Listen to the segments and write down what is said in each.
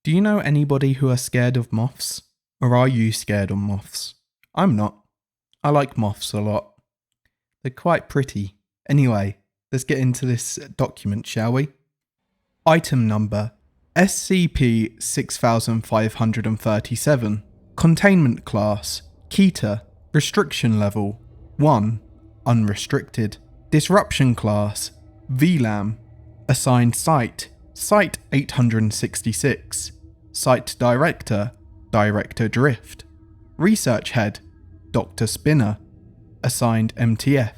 Do you know anybody who are scared of moths? Or are you scared of moths? I'm not. I like moths a lot. They're quite pretty. Anyway, let's get into this document, shall we? Item number SCP-6537. Containment class Keter. Restriction level 1. Unrestricted. Disruption class VLAM. Assigned site Site 866. Site Director Director Drift. Research Head Dr. Spinner. Assigned MTF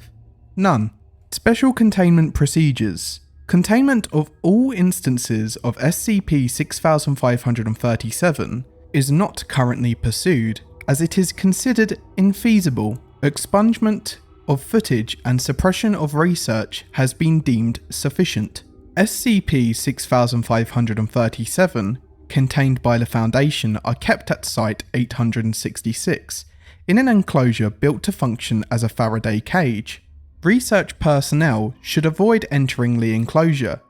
None. Special Containment Procedures. Containment of all instances of SCP-6537 is not currently pursued as it is considered infeasible. Expungement of footage and suppression of research has been deemed sufficient. SCP-6537 contained by the Foundation are kept at Site 866 in an enclosure built to function as a Faraday cage. Research personnel should avoid entering the enclosure.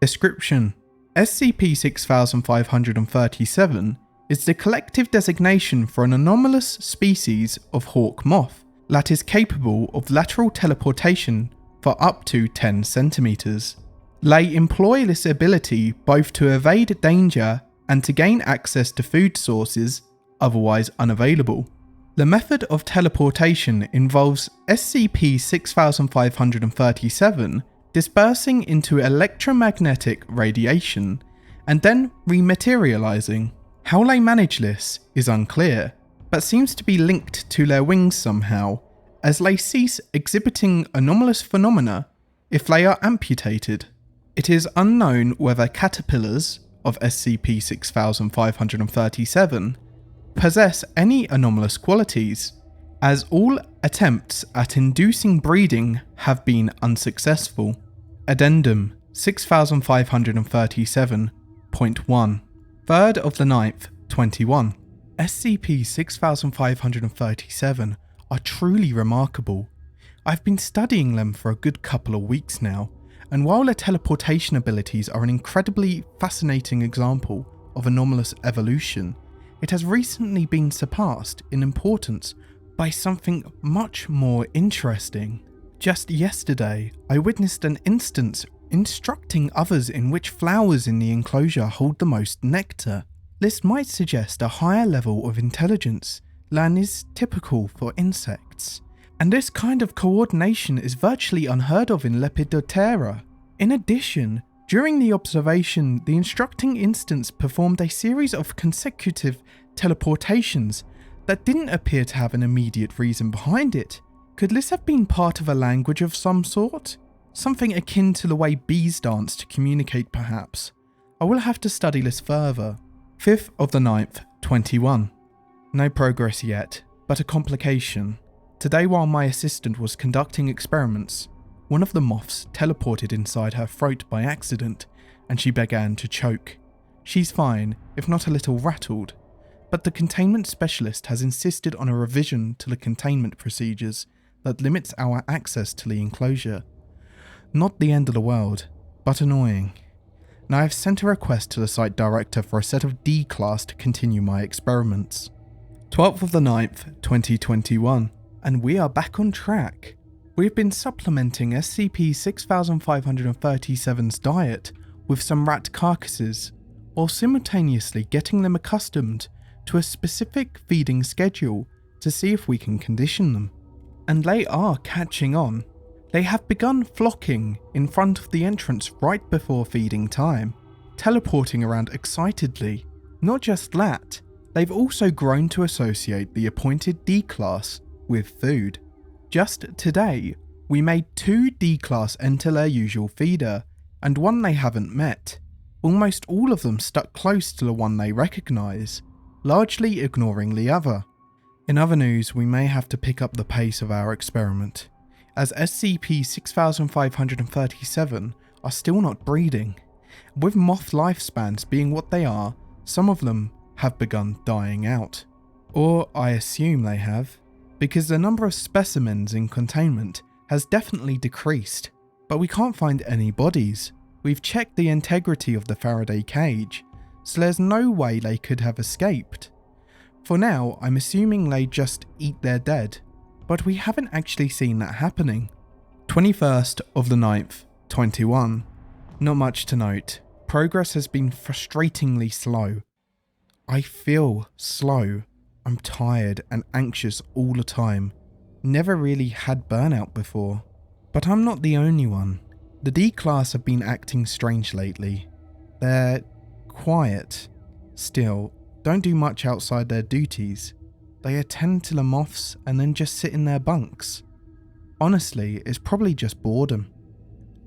Description: SCP-6537 is the collective designation for an anomalous species of hawk moth that is capable of lateral teleportation for up to 10 centimeters. They employ this ability both to evade danger and to gain access to food sources otherwise unavailable. The method of teleportation involves SCP-6537 dispersing into electromagnetic radiation and then rematerializing. How they manage this is unclear, but seems to be linked to their wings somehow, as they cease exhibiting anomalous phenomena if they are amputated. It is unknown whether caterpillars of SCP-6537 possess any anomalous qualities, as all attempts at inducing breeding have been unsuccessful. Addendum 6537.1 3rd of the 9th, 21. SCP-6537 are truly remarkable. I've been studying them for a good couple of weeks now, and while their teleportation abilities are an incredibly fascinating example of anomalous evolution, it has recently been surpassed in importance by something much more interesting. Just yesterday, I witnessed an instance instructing others in which flowers in the enclosure hold the most nectar. This might suggest a higher level of intelligence than is typical for insects, and this kind of coordination is virtually unheard of in Lepidoptera. In addition, during the observation, the instructing instance performed a series of consecutive teleportations that didn't appear to have an immediate reason behind it. Could this have been part of a language of some sort? Something akin to the way bees dance to communicate, perhaps. I will have to study this further. 5th of the 9th, 21. No progress yet, but a complication. Today, while my assistant was conducting experiments, one of the moths teleported inside her throat by accident, and she began to choke. She's fine, if not a little rattled, but the containment specialist has insisted on a revision to the containment procedures that limits our access to the enclosure. Not the end of the world, but annoying. Now I've sent a request to the site director for a set of D class to continue my experiments. 12th of the 9th, 2021, and we are back on track. We've been supplementing SCP-6537's diet with some rat carcasses, while simultaneously getting them accustomed to a specific feeding schedule to see if we can condition them. And they are catching on. They have begun flocking in front of the entrance right before feeding time, teleporting around excitedly. Not just that, they've also grown to associate the appointed D-class with food. Just today, we made 2 D-class enter their usual feeder, and one they haven't met. Almost all of them stuck close to the one they recognise, largely ignoring the other. In other news, we may have to pick up the pace of our experiment, as SCP-6537 are still not breeding. With moth lifespans being what they are, some of them have begun dying out. Or I assume they have, because the number of specimens in containment has definitely decreased, but we can't find any bodies. We've checked the integrity of the Faraday cage, so there's no way they could have escaped. For now, I'm assuming they just eat their dead, but we haven't actually seen that happening. 21st of the 9th, 21. Not much to note. Progress has been frustratingly slow. I feel slow. I'm tired and anxious all the time. Never really had burnout before. But I'm not the only one. The D class have been acting strange lately. They're quiet. Still, don't do much outside their duties. They attend to the Moths and then just sit in their bunks. Honestly, it's probably just boredom.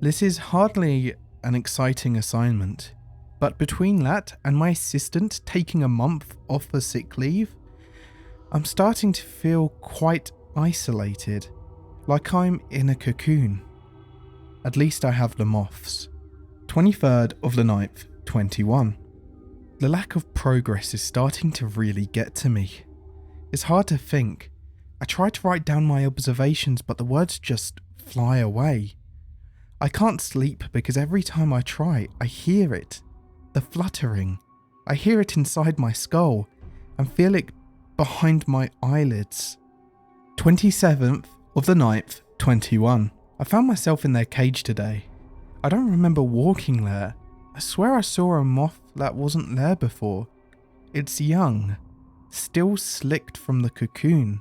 This is hardly an exciting assignment, but between that and my assistant taking a month off for sick leave, I'm starting to feel quite isolated, like I'm in a cocoon. At least I have the Moths. 23rd of the 9th, 21. The lack of progress is starting to really get to me. It's hard to think. I try to write down my observations, but the words just fly away. I can't sleep because every time I try, I hear it. The fluttering. I hear it inside my skull and feel it behind my eyelids. 27th of the 9th, 21. I found myself in their cage today. I don't remember walking there. I swear I saw a moth that wasn't there before. It's young, still slicked from the cocoon.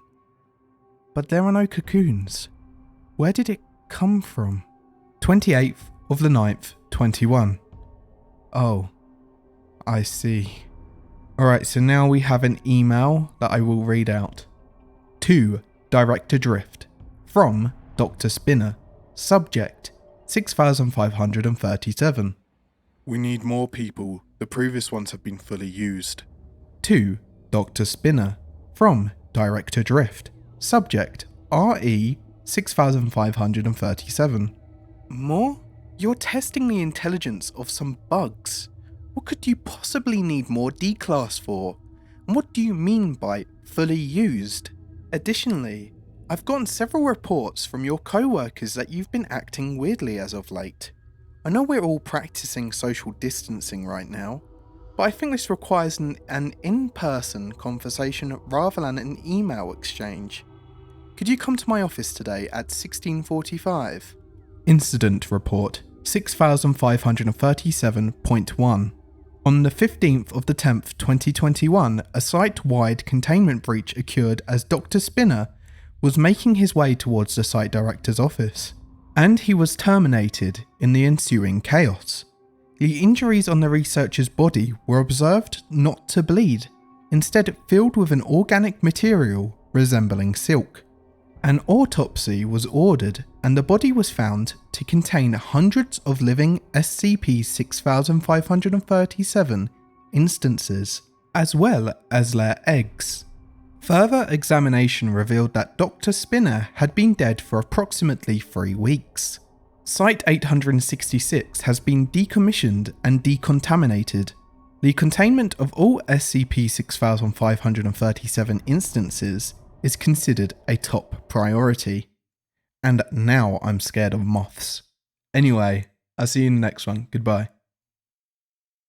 But there are no cocoons. Where did it come from? 28th of the 9th, 21. Oh, I see. Alright, so now we have an email that I will read out. To Director Drift. From Dr. Spinner. Subject 6537. We need more people. The previous ones have been fully used. To Dr. Spinner. From Director Drift. Subject RE 6537. More? You're testing the intelligence of some bugs. What could you possibly need more D-class for? And what do you mean by fully used? Additionally, I've gotten several reports from your co-workers that you've been acting weirdly as of late. I know we're all practicing social distancing right now, but I think this requires an in-person conversation rather than an email exchange. Could you come to my office today at 16:45? Incident Report 6537.1. On the 15th of the 10th, 2021, a site-wide containment breach occurred as Dr. Spinner was making his way towards the site director's office, and he was terminated in the ensuing chaos. The injuries on the researcher's body were observed not to bleed, instead filled with an organic material resembling silk. An autopsy was ordered and the body was found to contain hundreds of living SCP-6537 instances, as well as their eggs. Further examination revealed that Dr. Spinner had been dead for approximately 3 weeks. Site 866 has been decommissioned and decontaminated. The containment of all SCP-6537 instances is considered a top priority. And now I'm scared of moths. Anyway, I'll see you in the next one. Goodbye.